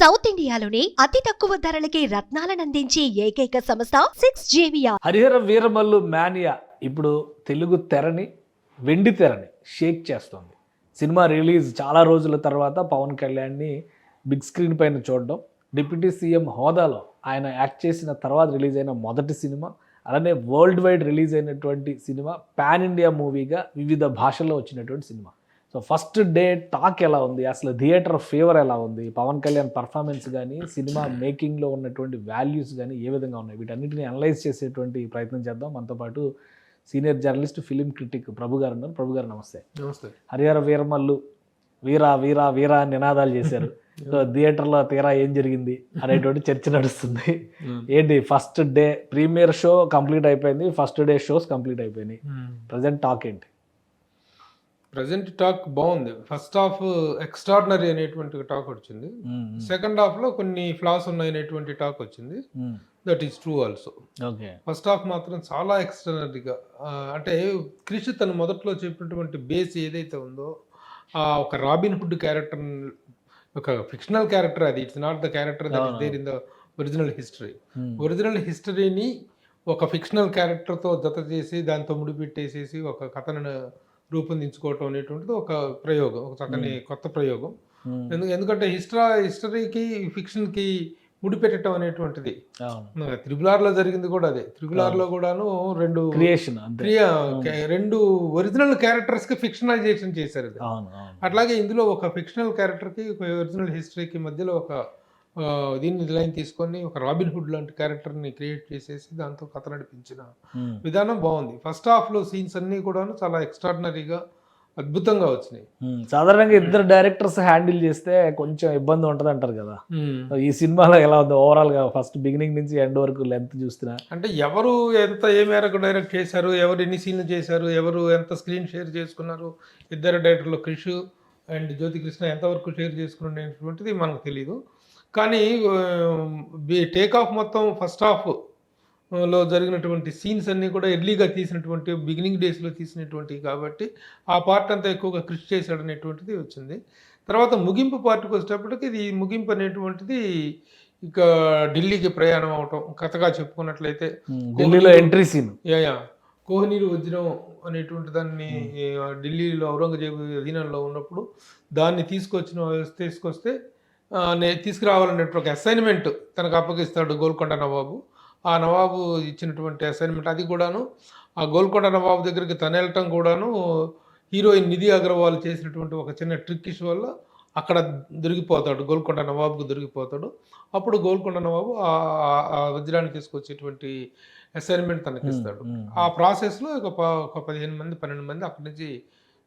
South ఇండియాలోని అతి తక్కువ ధరలకి రత్నాలనందించే ఏకైక సంస్థ 6JVR. హరిహర వీరమల్లు మానియా ఇప్పుడు తెలుగు తెరని వెండి తెరని షేక్ చేస్తుంది. సినిమా రిలీజ్ చాలా రోజుల తర్వాత పవన్ కళ్యాణ్ని బిగ్ స్క్రీన్ పైన చూడడం, డిప్యూటీ సీఎం హోదాలో ఆయన యాక్ట్ చేసిన తర్వాత రిలీజ్ అయిన మొదటి సినిమా, అలానే వరల్డ్ వైడ్ రిలీజ్ అయినటువంటి సినిమా, పాన్ ఇండియా మూవీగా వివిధ భాషల్లో వచ్చినటువంటి cinema. So first day talk ఎలా ఉంది, అసలు థియేటర్ ఫేవర్ ఎలా ఉంది, పవన్ కళ్యాణ్ పర్ఫార్మెన్స్ కానీ సినిమా మేకింగ్లో ఉన్నటువంటి వాల్యూస్ కానీ ఏ విధంగా ఉన్నాయి, వీటన్నిటిని అనలైజ్ చేసేటువంటి ప్రయత్నం చేద్దాం. మనతో పాటు సీనియర్ జర్నలిస్ట్, ఫిలిం క్రిటిక్ ప్రభు గారు ఉన్నారు. ప్రభు గారు నమస్తే. నమస్తే. హరిహర వీరమల్లు వీరా వీరా వీరా అని నినాదాలు చేశారు. సో థియేటర్లో తీరా ఏం జరిగింది అనేటువంటి చర్చ నడుస్తుంది. ఏంటి first day premiere show complete అయిపోయింది, ఫస్ట్ డే షోస్ కంప్లీట్ అయిపోయినాయి, ప్రజెంట్ టాక్ ఏంటి? ప్రజెంట్ టాక్ బాగుంది. ఫస్ట్ హాఫ్ ఎక్స్ట్రాడినరీ అనేటువంటి టాక్ వచ్చింది. సెకండ్ హాఫ్ లో కొన్ని ఫ్లాస్ ఉన్నాయి అనేటువంటి టాక్ వచ్చింది. That is true also. First half మాత్రం చాలా ఎక్స్ట్రాడినరీగా, అంటే క్రిష్ తను మొదట్లో చెప్పినటువంటి బేస్ ఏదైతే ఉందో, ఒక రాబిన్ హుడ్ క్యారెక్టర్, ఒక ఫిక్షనల్ క్యారెక్టర్, అది it's not the character that is there in the original history. Original హిస్టరీని ఒక ఫిక్షనల్ క్యారెక్టర్తో జత చేసి దాంతో ముడిపెట్టేసేసి ఒక కథను రూపొందించుకోవటం అనేటువంటిది ఒక ప్రయోగం, ఒక చక్కని కొత్త ప్రయోగం. ఎందుకంటే హిస్టరీకి ఫిక్షన్కి ముడిపెట్టడం అనేటువంటిది త్రిబులార్లో జరిగింది కూడా అదే. త్రిబులార్లో కూడాను రెండు ఒరిజినల్ క్యారెక్టర్స్కి ఫిక్షనలైజేషన్ చేశారు. అట్లాగే ఇందులో ఒక ఫిక్షనల్ క్యారెక్టర్కి ఒక ఒరిజినల్ హిస్టరీకి మధ్యలో ఒక దీన్ని లైన్ తీసుకొని ఒక రాబిన్ హుడ్ లాంటి క్యారెక్టర్ని క్రియేట్ చేసేసి దాంతో కథ నడిపించిన విధానం బాగుంది. ఫస్ట్ హాఫ్లో సీన్స్ అన్నీ కూడా చాలా ఎక్స్ట్రాడినరీగా అద్భుతంగా వచ్చినాయి. సాధారణంగా ఇద్దరు డైరెక్టర్స్ హ్యాండిల్ చేస్తే కొంచెం ఇబ్బంది ఉంటుంది అంటారు కదా, ఈ సినిమాలో ఎలా ఉంది ఓవరాల్ గా? ఫస్ట్ బిగినింగ్ నుంచి ఎండ్ వరకు లెంత్ చూస్తున్నా అంటే ఎవరు ఎంత ఏ మేరకు డైరెక్ట్ చేశారు, ఎవరు ఎన్ని సీన్లు చేశారు, ఎవరు ఎంత స్క్రీన్ షేర్ చేసుకున్నారు, ఇద్దరు డైరెక్టర్లు క్రిష్ అండ్ జ్యోతి కృష్ణ ఎంతవరకు షేర్ చేసుకునేటువంటిది మనకు తెలియదు. కానీ టేక్ ఆఫ్ మొత్తం ఫస్ట్ హాఫ్ లో జరిగినటువంటి సీన్స్ అన్నీ కూడా ఎర్లీగా తీసినటువంటి, బిగినింగ్ డేస్లో తీసినటువంటివి కాబట్టి ఆ పార్ట్ అంతా ఎక్కువగా కృషి చేశాడు అనేటువంటిది వచ్చింది. తర్వాత ముగింపు పార్ట్కి వచ్చేటప్పటికి ఇది ముగింపు అనేటువంటిది ఇక ఢిల్లీకి ప్రయాణం అవటం, కథగా చెప్పుకున్నట్లయితే ఢిల్లీలో ఎంట్రీ సీన్, కోహినూరు వజ్రం అనేటువంటి దాన్ని ఢిల్లీలో ఔరంగజేబు అధీనంలో ఉన్నప్పుడు దాన్ని తీసుకొస్తే తీసుకురావాలనేటువంటి ఒక అసైన్మెంట్ తనకు అప్పగిస్తాడు గోల్కొండ నవాబు. ఆ నవాబు ఇచ్చినటువంటి అసైన్మెంట్ అది కూడాను, ఆ గోల్కొండ నవాబు దగ్గరికి తను వెళ్ళటం కూడాను హీరోయిన్ నిధి అగర్వాల్ చేసినటువంటి ఒక చిన్న ట్రిక్కిష్ వల్ల అక్కడ దొరికిపోతాడు, గోల్కొండ నవాబుకు దొరికిపోతాడు. అప్పుడు గోల్కొండ నవాబు ఆ వజ్రాన్ని తీసుకొచ్చేటువంటి అసైన్మెంట్ తనకి ఇస్తాడు. ఆ ప్రాసెస్లో ఒక 15 మంది 12 మంది అక్కడి నుంచి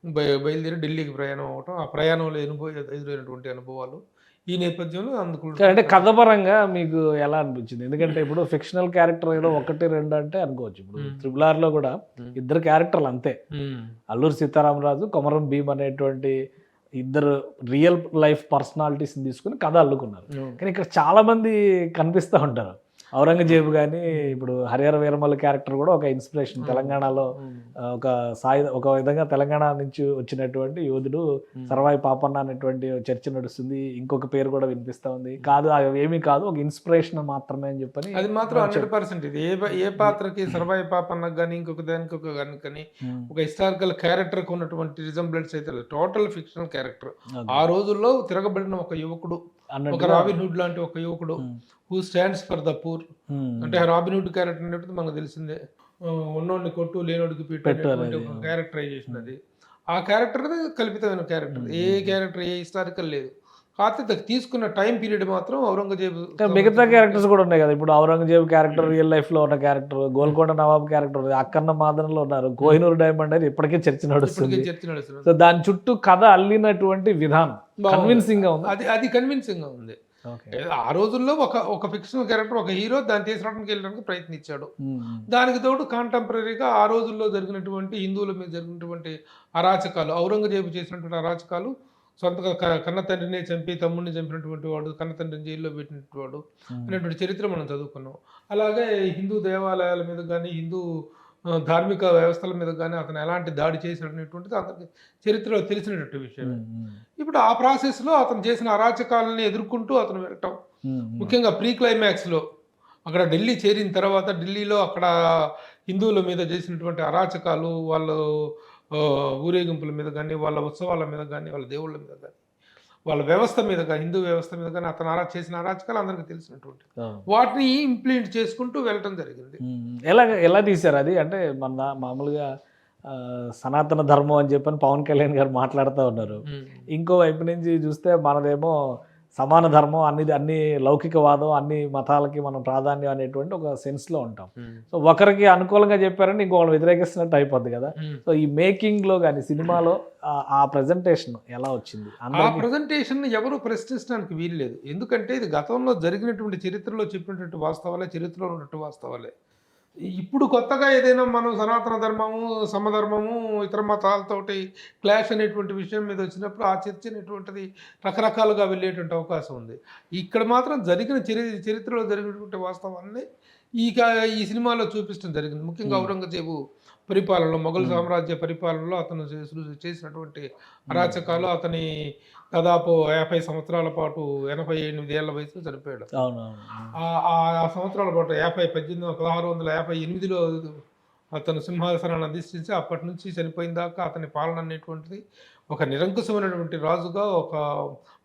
బయలుదేరి ఢిల్లీకి ప్రయాణం అవటం, ఆ ప్రయాణంలో ఎదురైనటువంటి అనుభవాలు ఈ నేపథ్యంలో అంటే కథపరంగా మీకు ఎలా అనిపించింది? ఎందుకంటే ఇప్పుడు ఫిక్షనల్ క్యారెక్టర్ ఏదో 1-2 అంటే అనుకోవచ్చు. ఇప్పుడు త్రిబులార్లో కూడా ఇద్దరు క్యారెక్టర్లు అంతే, అల్లూరి సీతారామరాజు, కొమరం భీమ్ అనేటువంటి ఇద్దరు రియల్ లైఫ్ పర్సనాలిటీస్ని తీసుకుని కథ అల్లుకున్నారు. కానీ ఇక్కడ చాలా మంది కనిపిస్తూ ఉంటారు. ఔరంగజేబు కానీ ఇప్పుడు హరిహర వీరమల్లు క్యారెక్టర్ కూడా ఒక ఇన్స్పిరేషన్. తెలంగాణలో ఒక విధంగా తెలంగాణ నుంచి వచ్చినటువంటి యోధుడు సర్వాయి పాపన్న అనేటువంటి చర్చ నడుస్తుంది. ఇంకొక పేరు కూడా వినిపిస్తా ఉంది. కాదు ఏమీ కాదు, ఒక ఇన్స్పిరేషన్ మాత్రమే అని చెప్పని. అది మాత్రం 100% ఇది ఏ పాత్రకి సర్వాయి పాపన్నకు కానీ ఇంకొక దానికి కానీ ఒక హిస్టారికల్ క్యారెక్టర్కి ఉన్నటువంటి రిజంబ్లెన్స్ అయితే లేదు. Total fictional character. ఆ రోజుల్లో తిరగబడిన ఒక యువకుడు, ఒక రాబిన్ హుడ్ లాంటి ఒక యువకుడు, who stands for the poor. అంటే రాబిన్ హుడ్ క్యారెక్టర్ అనేది మనకు తెలిసిందే, ఉన్నోడిని కొట్టు లేనోడికి పెట్టేటువంటి ఒక క్యారెక్టరైజేషన్. అది ఆ క్యారెక్టర్ కల్పితమైన క్యారెక్టర్. ఏ క్యారెక్టర్ ఏ హిస్టారికల్ లేదు. కాకపోతే తీసుకున్న టైం పీరియడ్ మాత్రం ఔరంగజేబు. మిగతా క్యారెక్టర్స్ కూడా ఉన్నాయి కదా. ఇప్పుడు ఔరంగజేబు క్యారెక్టర్ రియల్ లైఫ్ లో ఉన్న క్యారెక్టర్, గోల్కొండ నవాబు క్యారెక్టర్ అక్కన్న మాదనలో ఉన్నారు, కోహినూర్ డైమండ్ అనేది ఇప్పటికే చర్చ నడుస్తుంది. సో దాని చుట్టూ కథ అల్లినటువంటి విధానం కన్విన్సింగ్ గా ఉంది. అది కన్విన్సింగ్ గా ఉంది. ఆ రోజుల్లో ఒక ఫిక్షనల్ క్యారెక్టర్, ఒక హీరో దాన్ని తీసుకురావడానికి వెళ్ళడానికి ప్రయత్నించాడు. దానికి తోడు కాంటెంపరీగా ఆ రోజుల్లో జరిగినటువంటి హిందువుల మీద జరిగినటువంటి అరాచకాలు, ఔరంగజేబు చేసినటువంటి అరాచకాలు, సొంతగా కన్న తండ్రిని చంపి తమ్ముడిని చంపినటువంటి వాడు, కన్న తండ్రిని జైల్లో పెట్టినటువంటి వాడు అనేటువంటి చరిత్ర మనం చదువుకున్నాం. అలాగే హిందూ దేవాలయాల మీద కానీ, హిందూ ధార్మిక వ్యవస్థల మీద కానీ అతను ఎలాంటి దాడి చేశాడు అనేటువంటిది అతనికి చరిత్రలో తెలిసినటువంటి విషయం. ఇప్పుడు ఆ ప్రాసెస్లో అతను చేసిన అరాచకాలని ఎదుర్కొంటూ అతను వెళ్ళటం, ముఖ్యంగా ప్రీ క్లైమాక్స్లో అక్కడ ఢిల్లీ చేరిన తర్వాత ఢిల్లీలో అక్కడ హిందువుల మీద చేసినటువంటి అరాచకాలు, వాళ్ళ ఊరేగింపుల మీద కానీ, వాళ్ళ ఉత్సవాల మీద కానీ, వాళ్ళ దేవుళ్ళ మీద కానీ, వాళ్ళ వ్యవస్థ మీద కానీ, హిందూ వ్యవస్థ మీద కానీ అతను చేసిన అరాచకాలు అందరికీ తెలిసినటువంటి వాటిని ఇంప్లిమెంట్ చేసుకుంటూ వెళ్ళటం జరిగింది. ఎలా తీశారు అది? అంటే మన మామూలుగా సనాతన ధర్మం అని చెప్పని పవన్ కళ్యాణ్ గారు మాట్లాడుతూ ఉన్నారు. ఇంకో వైపు నుంచి చూస్తే మనదేమో సమాన ధర్మం, అన్ని లౌకికవాదం, అన్ని మతాలకి మనం ప్రాధాన్యం అనేటువంటి ఒక సెన్స్లో ఉంటాం. సో ఒకరికి అనుకూలంగా చెప్పారని ఇంకొకరు వ్యతిరేకిస్తున్నట్టు అయిపోద్ది కదా. సో ఈ మేకింగ్లో కానీ సినిమాలో ఆ ప్రజెంటేషన్ ఎలా వచ్చింది? ఆ ప్రజెంటేషన్ ఎవరు ప్రశ్నించడానికి వీల్లేదు. ఎందుకంటే ఇది గతంలో జరిగినటువంటి చరిత్రలో చెప్పినటువంటి వాస్తవాలే, చరిత్రలో ఉన్నటువంటి వాస్తవాలే. ఇప్పుడు కొత్తగా ఏదైనా మనం సనాతన ధర్మము, సమధర్మము, ఇతర మతాలతోటి క్లాష్ అనేటువంటి విషయం మీద వచ్చినప్పుడు ఆ చర్చ అనేటువంటిది రకరకాలుగా వెళ్ళేటువంటి అవకాశం ఉంది. ఇక్కడ మాత్రం జరిగిన చరిత్రలో జరిగినటువంటి వాస్తవాన్ని ఈ సినిమాలో చూపించడం జరిగింది. ముఖ్యంగా ఔరంగజేబు పరిపాలనలో, మొఘల్ సామ్రాజ్య పరిపాలనలో అతను చేసినటువంటి అరాచకాలు, అతని దాదాపు 50 సంవత్సరాల పాటు 88 ఏళ్ల వయసులో చనిపోయాడు. ఆ సంవత్సరాల పాటు 1658లో అతను సింహాసనాన్ని అధిష్ఠించి అప్పటి నుంచి చనిపోయిన దాకా అతని పాలన అనేటువంటిది ఒక నిరంకుశమైనటువంటి రాజుగా, ఒక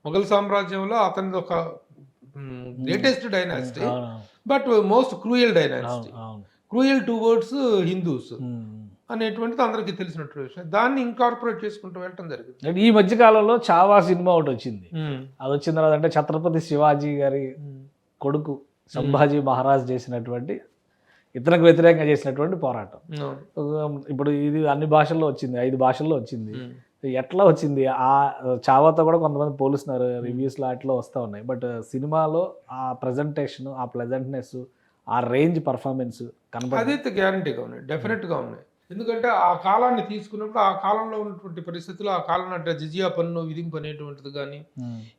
మొఘల్ సామ్రాజ్యంలో అతనిది ఒక greatest dynasty, but most cruel dynasty, cruel towards Hindus అనేటువంటిది అందరికీ తెలిసినట్టు విషయం. దాన్ని ఇంకార్పొరేట్ చేసుకుంటూ వెళ్ళటం జరిగింది. ఈ మధ్య కాలంలో చావా సినిమా ఒకటి వచ్చింది. అది వచ్చిన తర్వాత అంటే ఛత్రపతి శివాజీ గారి కొడుకు సంభాజీ మహారాజ్ చేసినటువంటి, ఇతనికి వ్యతిరేకంగా చేసినటువంటి పోరాటం. ఇప్పుడు ఇది అన్ని భాషల్లో వచ్చింది, 5 భాషల్లో వచ్చింది. ఎట్లా వచ్చింది? ఆ చావాతో కూడా కొంతమంది పోలుస్తున్నారు, రివ్యూస్లో అట్లా వస్తూ ఉన్నాయి. బట్ సినిమాలో ఆ ప్రజెంటేషన్, ఆ ప్లెజెంట్నెస్, ఆ రేంజ్ పర్ఫార్మెన్స్ కనపడి అదైతే గ్యారంటీగా ఉన్నాయి, డెఫినెట్గా ఉన్నాయి. ఎందుకంటే ఆ కాలాన్ని తీసుకున్నప్పుడు ఆ కాలంలో ఉన్నటువంటి పరిస్థితులు, ఆ కాలంలో అంటే జిజియా పన్ను విధింపు అనేటువంటిది కానీ,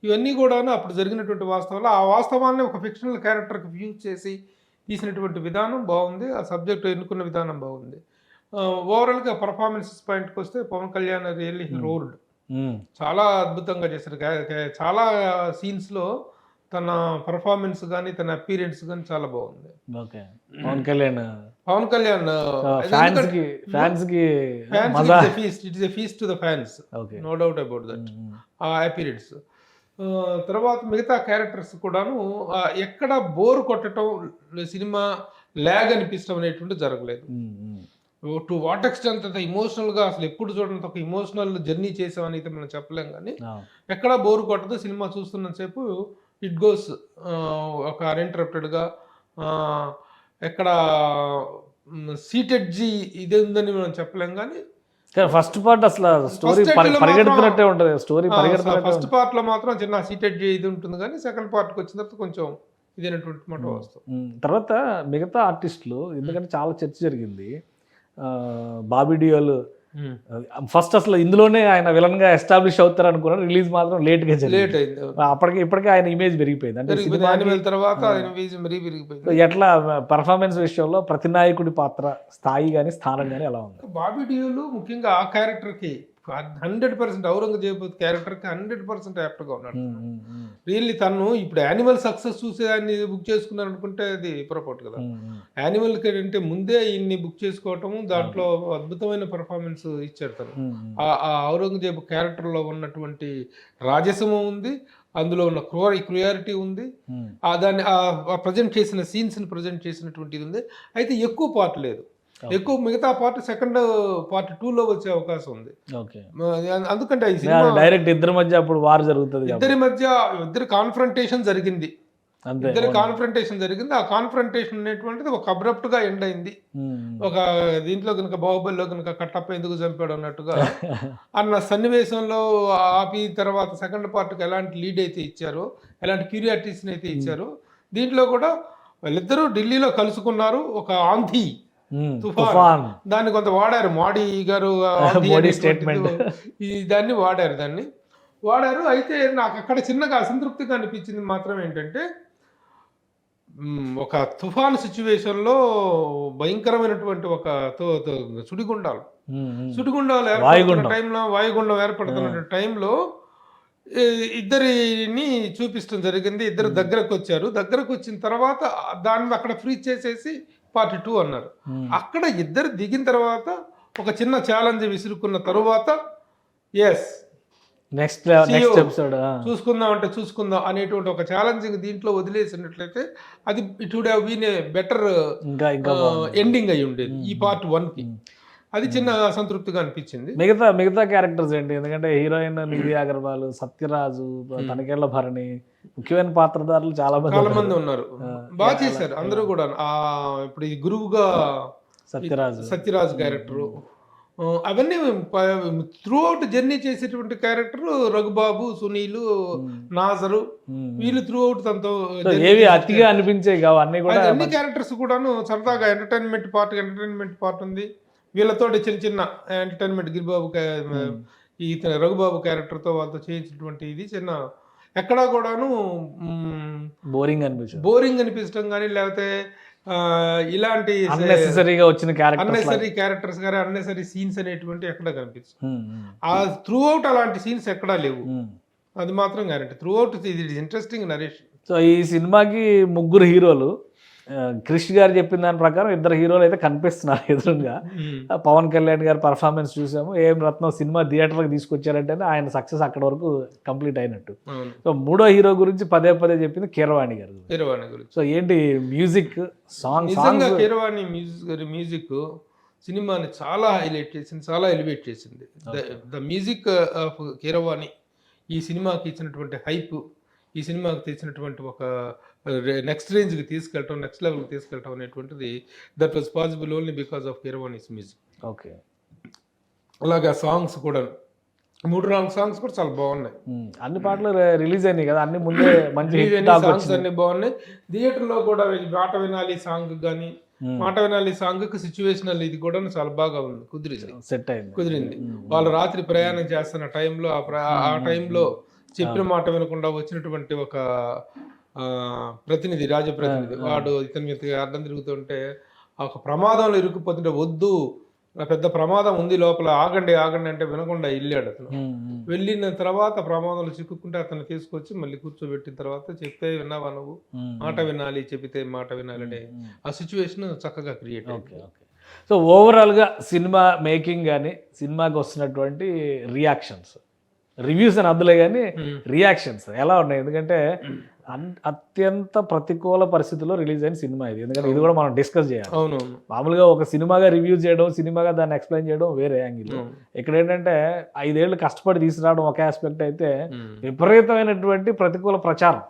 ఇవన్నీ కూడా అప్పుడు జరిగినటువంటి వాస్తవాలు, ఆ వాస్తవాన్ని ఒక ఫిక్షనల్ క్యారెక్టర్కి ఫ్యూజ్ చేసి తీసినటువంటి విధానం బాగుంది. ఆ సబ్జెక్ట్ ఎన్నుకున్న విధానం బాగుంది. ఓవరాల్గా పర్ఫార్మెన్సెస్ పాయింట్కి వస్తే పవన్ కళ్యాణ్ రియల్లీ రోల్డ్ చాలా అద్భుతంగా చేశారు. చాలా సీన్స్లో తన పర్ఫార్మెన్స్ కానీ, తన అపీరెన్స్ కానీ చాలా బాగుంది. Pawan Kalyan feast to the fans, no doubt about that. ఆ అపీరెన్స్ తర్వాత మిగతా క్యారెక్టర్స్ కూడాను ఎక్కడ బోర్ కొట్టడం, సినిమా ల్యాగ్ అనిపించడం అనేటువంటి జరగలేదు. టు వాట్ ఎక్స్టెంట్ అంత ఇమోషనల్గా అసలు ఎప్పుడు చూడండి ఒక ఇమోషనల్ జర్నీ చేసామని అయితే మనం చెప్పలేం, కానీ ఎక్కడ బోర్ కొట్టదు. సినిమా చూస్తున్నంతసేపు ఇట్ గోస్ ఒక అన్ఇంటరప్టెడ్గా, ఎక్కడ సీటెడ్ జీ ఇదే ఉందని మనం చెప్పలేం. కానీ ఫస్ట్ పార్ట్ అసలు స్టోరీ పరిగెడుతున్నట్టే ఉంటుంది. స్టోరీ ఫస్ట్ పార్ట్ లో మాత్రం చిన్న సీటెడ్ జీ ఇది ఉంటుంది, కానీ సెకండ్ పార్ట్కి వచ్చిన తర్వాత కొంచెం ఇదేనటువంటి మాట వస్తుంది. తర్వాత మిగతా ఆర్టిస్టులు, ఎందుకంటే చాలా చర్చ జరిగింది. బాబీ డియోల్ ఫస్ట్ అసలు ఇందులోనే ఆయన విలన్ గా ఎస్టాబ్లిష్ అవుతారు అనుకున్నారు. రిలీజ్ మాత్రం లేట్ అయింది. ఇప్పటికే ఆయన ఇమేజ్ పెరిగిపోయింది. అంటే తర్వాత ఎట్లా పర్ఫార్మెన్స్ విషయంలో ప్రతి నాయకుడి పాత్ర స్థాయి కానీ స్థానం కానీ ఎలా ఉంది? బాబీ డియోల్ ముఖ్యంగా ఆ క్యారెక్టర్కి 100% ఔరంగజేబు క్యారెక్టర్కి 100% యాప్ట్గా ఉన్నాడు. రియల్లీ తను ఇప్పుడు యానిమల్ సక్సెస్ చూసేదాన్ని బుక్ చేసుకున్నారు అనుకుంటే అది పొరపాటు కదా. యానిమల్ అంటే ముందే ఇన్ని బుక్ చేసుకోవటము, దాంట్లో అద్భుతమైన పర్ఫార్మెన్స్ ఇచ్చాడు తను. ఆ ఔరంగజేబు క్యారెక్టర్లో ఉన్నటువంటి రాజసము ఉంది, అందులో ఉన్న క్రూయారిటీ ఉంది, దాన్ని ప్రజెంట్ చేసిన సీన్స్ని ప్రజెంట్ చేసినటువంటిది ఉంది. అయితే ఎక్కువ పార్ట్ లేదు, ఎక్కువ మిగతా పార్ట్ సెకండ్ పార్ట్ 2లో వచ్చే అవకాశం ఉంది. అందుకంటే ఈ సినిమా డైరెక్ట్ ఇద్దరి మధ్య అప్పుడు వార్ జరుగుతుంది, ఇద్దరి కాన్ఫ్రంటేషన్ జరిగింది. ఆ కాన్ఫ్రంటేషన్ అనేటువంటిది ఒక అబ్రప్ట్ గా ఎండ్ అయింది. ఒక దీంట్లో కనుక బాహుబలిలో కనుక కట్టప్ప ఎందుకు చంపాడు అన్నట్టుగా అన్న సన్నివేశంలో ఆపి తర్వాత సెకండ్ పార్ట్కి ఎలాంటి లీడ్ అయితే ఇచ్చారో, ఎలాంటి క్యూరియాసిటీస్ని అయితే ఇచ్చారో, దీంట్లో కూడా వాళ్ళిద్దరూ ఢిల్లీలో కలుసుకున్నారు. ఒక ఆంధీ తుఫాన్ దాన్ని కొంత వాడారు, మోడీ గారు దాన్ని వాడారు. అయితే నాకు అక్కడ చిన్నగా అసంతృప్తిగా అనిపించింది మాత్రం ఏంటంటే, ఒక తుఫాను సిచ్యువేషన్లో భయంకరమైనటువంటి ఒక సుడిగుండాలు సుడిగుండాలు ఏర్పడుతున్న టైంలో, వాయుగుండం ఏర్పడుతున్న టైంలో ఇద్దరిని చూపించడం జరిగింది. ఇద్దరు దగ్గరకు వచ్చారు. దగ్గరకు వచ్చిన తర్వాత దాన్ని అక్కడ ఫ్రీజ్ చేసేసి పార్ట్ 2 అన్నారు. అక్కడ ఇద్దరు దిగిన తర్వాత ఒక చిన్న ఛాలెంజ్ విసురుకున్న తర్వాత ఎస్ నెక్స్ట్ ఎపిసోడ్ చూసుకుందాం అంటే చూసుకుందాం అనేటువంటి ఒక ఛాలెంజింగ్ దీంట్లో వదిలేసినట్లయితే అది it would have been a better ending అయి ఉండేది ఈ పార్ట్ 1కి. అది చిన్న అసంతృప్తిగా అనిపించింది. మిగతా క్యారెక్టర్స్ ఏంటి? ఎందుకంటే హీరోయిన్ నిధి అగర్వాల్, సత్యరాజు, తనకేళ్ల భరణి, ముఖ్యమైన పాత్రధారులు చాలా మంది ఉన్నారు. బాగా చేశారు అందరూ కూడా. ఇప్పుడు ఈ గురువుగా సత్యరాజు క్యారెక్టరు, అవన్నీ త్రూ అవుట్ జర్నీ చేసేటువంటి క్యారెక్టర్ రఘుబాబు, సునీల్, నాజరు, వీళ్ళు త్రూ అవుట్ తనతో అతిగా అనిపించేవి కావు అన్ని క్యారెక్టర్స్ కూడాను సరదాగా ఎంటర్టైన్మెంట్ పార్ట్ ఉంది. వీళ్ళతో చిన్న చిన్న ఎంటర్టైన్మెంట్ గిరిబాబు ఈ రఘుబాబు క్యారెక్టర్తో వాళ్ళతో చేయించినటువంటి ఇది చిన్న ఎక్కడా కూడాను బోరింగ్ అనిపించడం కానీ లేకపోతే ఇలాంటి అన్నెసెసరీగా వచ్చిన అన్నెసరీ క్యారెక్టర్స్ కానీ అన్నెసరీ సీన్స్ అనేటువంటి ఎక్కడ కనిపిస్తుంది. ఆ త్రూ అవుట్ అలాంటి సీన్స్ ఎక్కడా లేవు, అది మాత్రం గ్యారెంటీ. త్రూ అవుట్ ఇది ఇంట్రెస్టింగ్ నరేషన్. సో ఈ సినిమాకి 3 హీరోలు. క్రిష్ గారు చెప్పిన దాని ప్రకారం 2 హీరోలు అయితే కనిపిస్తున్నారు ఎదురుగా. పవన్ కళ్యాణ్ గారి పర్ఫార్మెన్స్ చూసాము. ఏం రత్నం సినిమా థియేటర్కి తీసుకొచ్చారంటే ఆయన సక్సెస్ అక్కడ వరకు కంప్లీట్ అయినట్టు. సో 3వ హీరో గురించి పదే చెప్పింది కీరవాణి గారు. సో ఏంటి మ్యూజిక్ సాంగ్? కీరవాణి మ్యూజిక్ సినిమాని చాలా హైలైట్ చేసింది, చాలా ఎలివేట్ చేసింది. ద మ్యూజిక్ ఆఫ్ కీరవాణి ఈ సినిమాకి ఇచ్చినటువంటి హైప్, ఈ సినిమాకి తెచ్చినటువంటి ఒక నెక్స్ట్ రేంజ్కి తీసుకెళ్ళటం, నెక్స్ట్ లెవెల్కి తీసుకెళ్ళటం అనేటువంటిది that was possible only because of Keeravani's music. Okay. అలాగే సాంగ్స్ కూడా 3-4 సాంగ్స్ కూడా చాలా బాగున్నాయి. అన్ని పాటలు రిలీజ్ అయినాయి కదా, అన్ని ముందే మంచి సాంగ్స్ అన్ని బాగున్నాయి. థియేటర్లో కూడా మాట వినాలి సాంగ్ కానీ, మాట వినాలి సాంగ్కి సిచ్యువేషనల్ ఇది కూడా చాలా బాగా ఉంది, కుదిరింది. వాళ్ళు రాత్రి ప్రయాణం చేస్తున్న టైంలో ఆ టైంలో చెప్పిన మాట వినకుండా వచ్చినటువంటి ఒక ప్రతినిధి, రాజప్రతినిధి, వాడు ఇతని మీద అడ్డం తిరుగుతుంటే ఒక ప్రమాదంలో ఇరుక్కుపోతుంటే వద్దు పెద్ద ప్రమాదం ఉంది లోపల, ఆగండి అంటే వినకుండా వెళ్ళాడు అతను. వెళ్ళిన తర్వాత ప్రమాదంలో చిక్కుకుంటే అతను తీసుకొచ్చి మళ్ళీ కూర్చోబెట్టిన తర్వాత చెప్తే విన్నావా నువ్వు, మాట వినాలి, చెబితే మాట వినాలని ఆ సిచ్యువేషన్ చక్కగా క్రియేట్ అయింది. సో ఓవరాల్గా సినిమా మేకింగ్ కానీ, సినిమాకి వస్తున్నటువంటి రివ్యూస్ అని అద్దులే కానీ రియాక్షన్స్ ఎలా ఉన్నాయి? ఎందుకంటే అత్యంత ప్రతికూల పరిస్థితుల్లో రిలీజ్ అయిన సినిమా ఇది. ఎందుకంటే ఇది కూడా మనం డిస్కస్ చేయాలి. మామూలుగా ఒక సినిమాగా రివ్యూ చేయడం, సినిమాగా దాన్ని ఎక్స్ప్లెయిన్ చేయడం వేరే యాంగిల్. ఇక్కడ ఏంటంటే 5 ఏళ్ళు కష్టపడి తీసుకురావడం ఒక ఆస్పెక్ట్ అయితే, విపరీతమైనటువంటి ప్రతికూల ప్రచారం.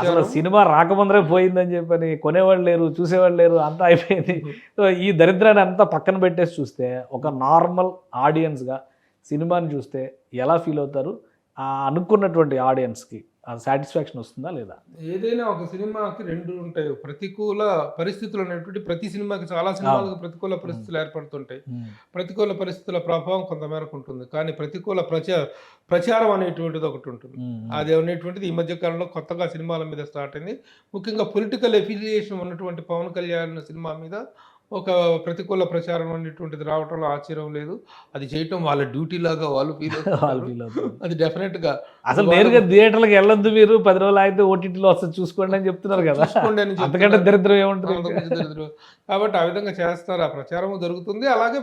అసలు సినిమా రాకముందరే పోయిందని చెప్పని కొనేవాళ్ళు లేరు, చూసేవాళ్ళు లేరు, అంతా అయిపోయింది. సో ఈ దరిద్రాన్ని అంతా పక్కన పెట్టేసి చూస్తే ఒక నార్మల్ ఆడియన్స్గా సినిమాని చూస్తే ఎలా ఫీల్ అవుతారు? అనుకున్నటువంటి ఆడియన్స్కి సాటిస్ఫాక్షన్ వస్తుందా లేదా? ఏదైనా ఒక సినిమాకి 2 ఉంటాయి. ప్రతికూల పరిస్థితులు అనేటువంటి ప్రతి సినిమాకి, చాలా సినిమాలకు ప్రతికూల పరిస్థితులు ఏర్పడుతుంటాయి. ప్రతికూల పరిస్థితుల ప్రభావం కొంతమేరకు ఉంటుంది, కానీ ప్రతికూల ప్రచారం అనేటువంటిది ఒకటి ఉంటుంది. అది అనేటువంటిది ఈ మధ్య కాలంలో కొత్తగా సినిమాల మీద స్టార్ట్ అయింది. ముఖ్యంగా పొలిటికల్ ఎఫిలియేషన్ ఉన్నటువంటి పవన్ కళ్యాణ్ సినిమా మీద ఒక ప్రతికూల ప్రచారం అనేటువంటిది రావటంలో ఆశ్చర్యం లేదు. అది చేయటం వాళ్ళ డ్యూటీ లాగా వాళ్ళు ఫీల్ అవుతారు. అది డెఫినెట్ గా అసలు నేరుగా థియేటర్లకు వెళ్ళొద్దు, మీరు 10 రోజులు అయితే ఓటీటీలో వస్తుంది చూసుకోండి అని చెప్తున్నారు కదా. అంతకంటే దరిద్రం ఏముంటుంది? దరిద్రం. కాబట్టి ఆ విధంగా చేస్తారు, ఆ ప్రచారం జరుగుతుంది. అలాగే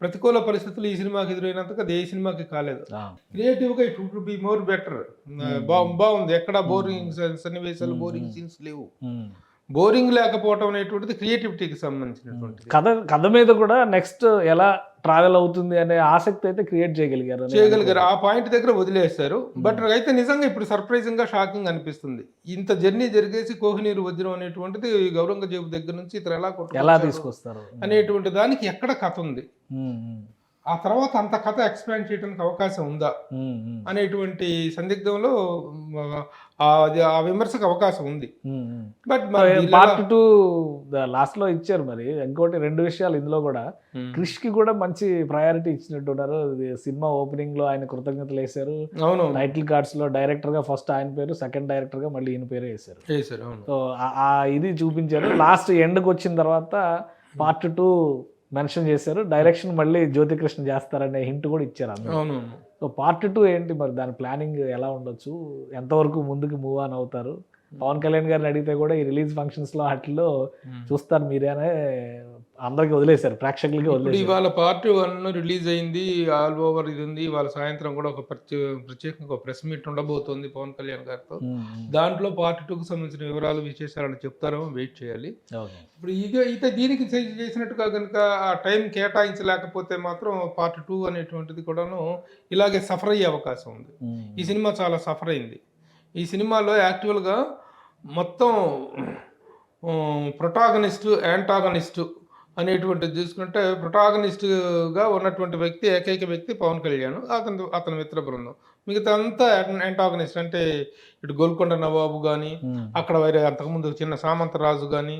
ప్రతికూల పరిస్థితులు ఈ సినిమాకి ఎదురైనంతగా అది ఏ సినిమాకి కాలేదు. క్రియేటివ్గా it would be more better. బాగుంది, ఎక్కడ బోరింగ్ సన్నివేశాలు, బోరింగ్ సీన్స్ లేవు. బోరింగ్ లేకపోవటం అనేటువంటిది క్రియేటివిటీకి సంబంధించినటువంటి కథ మీద కూడా నెక్స్ట్ ఎలా ట్రావెల్ అవుతుంది అనే ఆసక్తి అయితే క్రియేట్ చేయగలిగారు. ఆ పాయింట్ దగ్గర వదిలేస్తారు. బట్ అయితే నిజంగా ఇప్పుడు సర్ప్రైజింగ్ గా షాకింగ్ అనిపిస్తుంది. ఇంత జర్నీ జరిగేసి కోహినూరు వజ్రం అనేటువంటిది ఔరంగజేబు దగ్గర నుంచి ఇతను ఎలా తీసుకొస్తారు అనేటువంటి దానికి ఎక్కడ కథ ఉంది. ఆ తర్వాత అంత కథ ఎక్స్పాండ్ చేయడానికి అవకాశం ఉందా అనేటువంటి సందిగ్ధంలో అది ఆ విమర్శకు అవకాశం ఉంది. బట్ పార్ట్ 2 లాస్ట్ లో ఇచ్చారు. మరి ఇంకోటి 2 విషయాలు ఇందులో కూడా, క్రిష్ కి కూడా మంచి ప్రయారిటీ ఇచ్చినట్టున్నారు. సినిమా ఓపెనింగ్ లో ఆయన కృతజ్ఞతలు వేశారు. అవును, టైటిల్ కార్డ్స్ లో డైరెక్టర్ గా ఫస్ట్ ఆయన పేరు, సెకండ్ డైరెక్టర్ గా మళ్ళీ ఈయన పేరు వేశారు. సో ఆ ఇది చూపించారు. లాస్ట్ ఎండ్కి వచ్చిన తర్వాత పార్ట్ 2 మెన్షన్ చేశారు. డైరెక్షన్ మళ్ళీ జ్యోతికృష్ణ చేస్తారనే హింట్ కూడా ఇచ్చారు అందరూ. అవునవును. సో పార్ట్ 2 ఏంటి మరి, దాని ప్లానింగ్ ఎలా ఉండొచ్చు, ఎంతవరకు ముందుకు మూవ్ ఆన్ అవుతారు? పవన్ కళ్యాణ్ గారిని అడిగితే కూడా ఈ రిలీజ్ ఫంక్షన్స్ లో వాటిల్లో చూస్తారు మీరేనే అందరికి వదిలేశారు, ప్రేక్షకులకి వదిలేశారు. ఇవాళ పార్ట్ 1 రిలీజ్ అయింది, ఆల్ ఓవర్ ఇది ఉంది. ఇవాళ సాయంత్రం కూడా ఒక ప్రత్యేకంగా ఒక ప్రెస్ మీట్ ఉండబోతోంది పవన్ కళ్యాణ్ గారితో. దాంట్లో పార్ట్ 2కు సంబంధించిన వివరాలు విశేషాలను చెప్తారేమో, వెయిట్ చేయాలి. ఇప్పుడు ఇదే దీనికి చేసినట్టుగా కనుక ఆ టైం కేటాయించలేకపోతే మాత్రం పార్ట్ 2 అనేటువంటిది కూడాను ఇలాగే సఫర్ అయ్యే అవకాశం ఉంది. ఈ సినిమా చాలా సఫర్ అయింది. ఈ సినిమాలో యాక్చువల్గా మొత్తం ప్రొటాగనిస్టు, యాంటాగనిస్టు అనేటువంటిది చూసుకుంటే, ప్రొటాగనిస్ట్గా ఉన్నటువంటి వ్యక్తి, ఏకైక వ్యక్తి పవన్ కళ్యాణ్, అతని మిత్ర బృందం. మిగతా అంతా యాంటాగనిస్ట్. అంటే ఇటు గోల్కొండ నవాబు కానీ, అక్కడ వేరే అంతకుముందు చిన్న సామంతరాజు కానీ,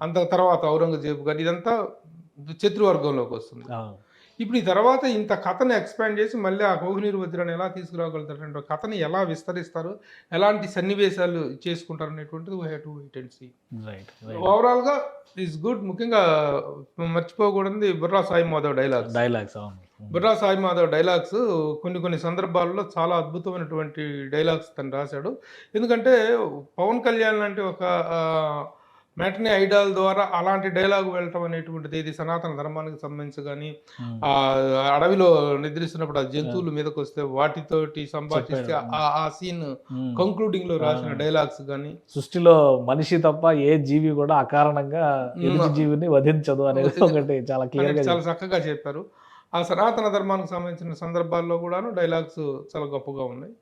అంత తర్వాత ఔరంగజేబు కానీ, ఇదంతా శత్రువర్గంలోకి వస్తుంది. ఇప్పుడు ఈ తర్వాత ఇంత కథను ఎక్స్పాండ్ చేసి మళ్ళీ ఆ కోహినూరు వజ్రాన్ని ఎలా తీసుకురాగలుగుతారంటే, కథని ఎలా విస్తరిస్తారు, ఎలాంటి సన్నివేశాలు చేసుకుంటారు అనేటువంటిది we have to wait and see. ఓవరాల్గా ఈజ్ గుడ్. ముఖ్యంగా మర్చిపోకూడదు బుర్రా సాయి మాధవ్ డైలాగ్స్. బుర్రా సాయి మాధవ్ డైలాగ్స్ కొన్ని సందర్భాల్లో చాలా అద్భుతమైనటువంటి డైలాగ్స్ తను రాశాడు. ఎందుకంటే పవన్ కళ్యాణ్ అంటే ఒక మ్యాట్నీ ఐడాల్ ద్వారా అలాంటి డైలాగ్ వెళ్ళటం అనేటువంటిది, ఇది సనాతన ధర్మానికి సంబంధించి కానీ, ఆ అడవిలో నిద్రిస్తున్నప్పుడు ఆ జంతువుల మీదకి వస్తే వాటితోటి సంభాషిస్తే ఆ సీన్ కంక్లూడింగ్ లో రాసిన డైలాగ్స్ కానీ, సృష్టిలో మనిషి తప్ప ఏ జీవి కూడా అకారణంగా ఎదుటి జీవిని వధించదు అనేది ఒకటి చాలా క్లియర్ గా, చాలా చక్కగా చెప్పారు. ఆ సనాతన ధర్మానికి సంబంధించిన సందర్భాల్లో కూడాను డైలాగ్స్ చాలా గొప్పగా ఉన్నాయి.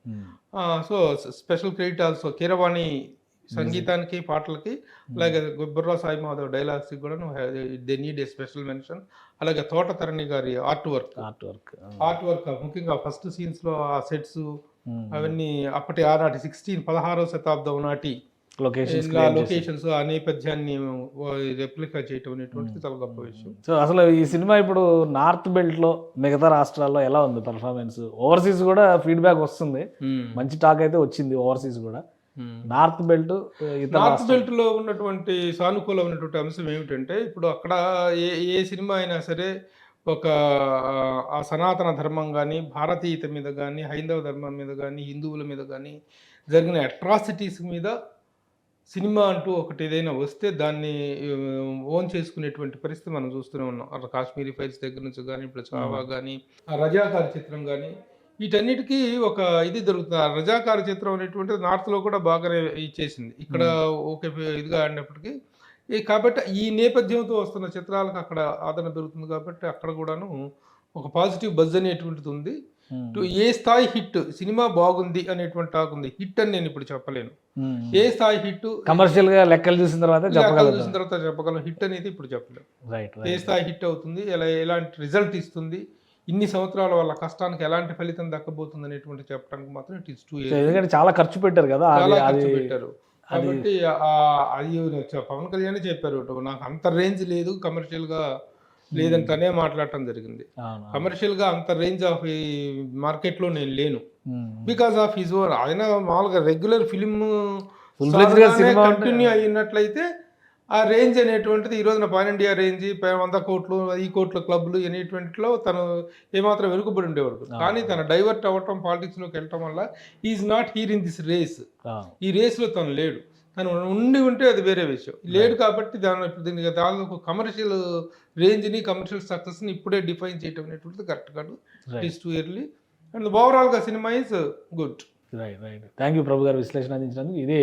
So special credit also Keeravani సంగీతానికి, పాటలకి, అలాగే బుర్రా సాయి మాధవ్ డైలాగ్స్కి కూడా they need a special mention. అలాగే తోటతరణి గారి ఆర్ట్ వర్క్ ముఖ్యంగా ఫస్ట్ సీన్స్లో ఆ సెట్స్ అవన్నీ అప్పటి ఆనాటి 16వ శతాబ్దం నాటి లొకేషన్స్, ఆ నేపథ్యాన్ని రెప్లికా చేయటం అనేటువంటిది చాలా గొప్ప విషయం. సో అసలు ఈ సినిమా ఇప్పుడు నార్త్ బెల్ట్ లో మిగతా రాష్ట్రాల్లో ఎలా ఉంది పర్ఫార్మెన్స్? ఓవర్సీస్ కూడా ఫీడ్బ్యాక్ వస్తుంది, మంచి టాక్ అయితే వచ్చింది ఓవర్సీస్ కూడా. నార్త్ బెల్ట్ లో ఉన్నటువంటి సానుకూలమైనటువంటి అంశం ఏమిటంటే, ఇప్పుడు అక్కడ ఏ సినిమా అయినా సరే ఒక ఆ సనాతన ధర్మం కానీ, భారతీయత మీద కానీ, హైందవ ధర్మం మీద కానీ, హిందువుల మీద కానీ జరిగిన అట్రాసిటీస్ మీద సినిమా అంటూ ఒకటి ఏదైనా వస్తే దాన్ని ఓన్ చేసుకునేటువంటి పరిస్థితి మనం చూస్తూనే ఉన్నాం. అక్కడ కాశ్మీరీ ఫైల్స్ దగ్గర నుంచి కానీ, ఇప్పుడు చావా కానీ, ఆ రజాకార్ చిత్రం కానీ, వీటన్నిటికీ ఒక ఇది దొరుకుతుంది. ఆ రజాకార చిత్రం అనేటువంటిది నార్త్లో కూడా బాగానే ఇచ్చేసింది, ఇక్కడ ఓకే ఇదిగా ఆడినప్పటికీ. కాబట్టి ఈ నేపథ్యంతో వస్తున్న చిత్రాలకు అక్కడ ఆదరణ పెరుగుతుంది. కాబట్టి అక్కడ కూడాను ఒక పాజిటివ్ బజ్ అనేటువంటిది ఉంది. ఏ స్థాయి హిట్ సినిమా బాగుంది అనేటువంటి టాక్ ఉంది. హిట్ అని నేను ఇప్పుడు చెప్పలేను. ఏ స్థాయి హిట్ కమర్షియల్ గా లెక్కలు చూసిన తర్వాత చెప్పగలం. హిట్ అనేది ఇప్పుడు చెప్పలేము. ఏ స్థాయి హిట్ అవుతుంది, ఎలాంటి రిజల్ట్ ఇస్తుంది, ఇన్ని సంవత్సరాల వాళ్ళ కష్టానికి ఎలాంటి ఫలితం దక్కబోతుంది అనేటువంటి చెప్పడానికి మాత్రం ఇట్ ఈస్ టూ. ఎందుకంటే చాలా ఖర్చు పెట్టారు కదా, చాలా ఖర్చు పెట్టారు. కాబట్టి అది పవన్ కళ్యాణ్ చెప్పారు, నాకు అంత రేంజ్ లేదు కమర్షియల్ గా లేదని తనే మాట్లాడటం జరిగింది. కమర్షియల్ గా అంత రేంజ్ ఆఫ్ ఈ మార్కెట్ లో నేను లేను, బికాస్ ఆఫ్ హిజ్ ఓన్. ఆయన మామూలుగా రెగ్యులర్ ఫిలిం కంటిన్యూ అయినట్లయితే ఆ రేంజ్ అనేటువంటిది ఈ రోజున పాన్ ఇండియా రేంజ్ 100 కోట్లు, 1000 కోట్ల క్లబ్లు అనేటువంటిలో తను ఏమాత్రం వెనుకబడి ఉండేవాడు. కానీ తన డైవర్ట్ అవ్వటం, పాలిటిక్స్లోకి వెళ్ళటం వల్ల is not here in this race. ఈ రేస్లో తను లేడు. తను ఉంటే అది వేరే విషయం. లేడు కాబట్టి దీనికి దాదాపు కమర్షియల్ రేంజ్ని, కమర్షియల్ సక్సెస్ని ఇప్పుడే డిఫైన్ చేయటం అనేటువంటిది కరెక్ట్ కాదు. It is too early. And ఓవరాల్గా సినిమా is good. Right. Thank you Prabhu garu విశ్లేషణ అందించినందుకు. ఇది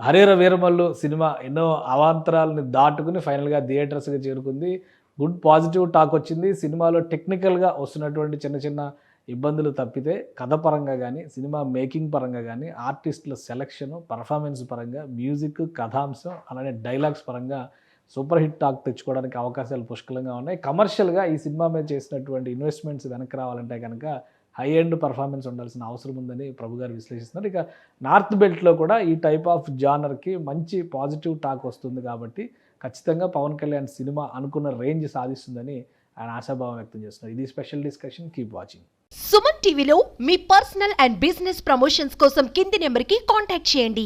హరిహర వీరమల్లు సినిమా ఎన్నో అవాంతరాలని దాటుకుని ఫైనల్గా థియేటర్స్గా చేరుకుంది. గుడ్ పాజిటివ్ టాక్ వచ్చింది. సినిమాలో టెక్నికల్గా వస్తున్నటువంటి చిన్న చిన్న ఇబ్బందులు తప్పితే కథ పరంగా కానీ, సినిమా మేకింగ్ పరంగా కానీ, ఆర్టిస్టుల సెలక్షను, పర్ఫార్మెన్స్ పరంగా, మ్యూజిక్, కథాంశం, అలానే డైలాగ్స్ పరంగా సూపర్ హిట్ టాక్ తెచ్చుకోవడానికి అవకాశాలు పుష్కలంగా ఉన్నాయి. కమర్షియల్గా ఈ సినిమా మీద చేసినటువంటి ఇన్వెస్ట్మెంట్స్ వెనక్కి రావాలంటే కనుక హై ఎండ్ పర్ఫార్మెన్స్ ఉండాల్సిన అవసరం ఉందని ప్రభు గారు విశ్లేషిస్తున్నారు. ఇక నార్త్ బెల్ట్లో కూడా ఈ టైప్ ఆఫ్ జానర్కి మంచి పాజిటివ్ టాక్ వస్తుంది కాబట్టి ఖచ్చితంగా పవన్ కళ్యాణ్ సినిమా అనుకున్న రేంజ్ సాధిస్తుందని ఆయన ఆశాభావం వ్యక్తం చేస్తున్నారు. ఇది special discussion. Keep watching. Suman టీవీలో మీ పర్సనల్ అండ్ బిజినెస్ ప్రమోషన్స్ కోసం కింది నెంబర్కి కాంటాక్ట్ చేయండి.